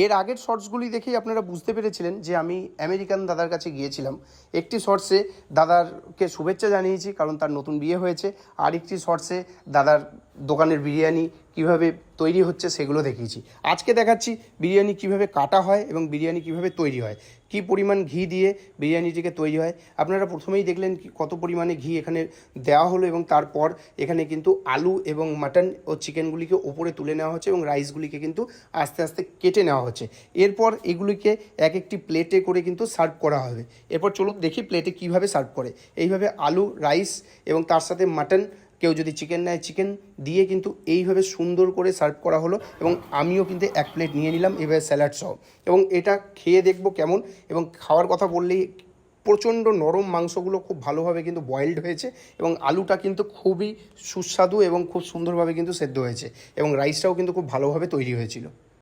এর আগের শর্টসগুলি দেখেই আপনারা বুঝতে পেরেছিলেন যে আমি আমেরিকান দাদার কাছে গিয়েছিলাম। একটি শর্টসে দাদারকে শুভেচ্ছা জানিয়েছি কারণ তার নতুন বিয়ে হয়েছে, আর একটি শর্টসে দাদার দোকানের বিরিয়ানি কীভাবে তৈরি হচ্ছে সেগুলো দেখিয়েছি। আজকে দেখাচ্ছি বিরিয়ানি কীভাবে কাটা হয় এবং বিরিয়ানি কীভাবে তৈরি হয়, কী পরিমাণ ঘি দিয়ে বিরিয়ানিটিকে তৈরি হয়। আপনারা প্রথমেই দেখলেন কত পরিমাণে ঘি এখানে দেওয়া হলো এবং তারপর এখানে কিন্তু আলু এবং মাটন ও চিকেনগুলিকে ওপরে তুলে নেওয়া হচ্ছে এবং রাইসগুলিকে কিন্তু আস্তে আস্তে কেটে নেওয়া হচ্ছে। এরপর এগুলিকে এক একটি প্লেটে করে কিন্তু সার্ভ করা হবে। এরপর চলুন দেখি প্লেটে কীভাবে সার্ভ করে। এইভাবে আলু, রাইস এবং তার সাথে মাটন, কেউ যদি চিকেন নেয় চিকেন দিয়ে কিন্তু এইভাবে সুন্দর করে সার্ভ করা হলো এবং আমিও কিন্তু এক প্লেট নিয়ে নিলাম এভাবে স্যালাড সহ। এবং এটা খেয়ে দেখব কেমন। এবং খাওয়ার কথা বললেই প্রচণ্ড নরম মাংসগুলো খুব ভালোভাবে কিন্তু বয়েলড হয়েছে এবং আলুটা কিন্তু খুবই সুস্বাদু এবং খুব সুন্দরভাবে কিন্তু সেদ্ধ হয়েছে এবং রাইসটাও কিন্তু খুব ভালোভাবে তৈরি হয়েছিল।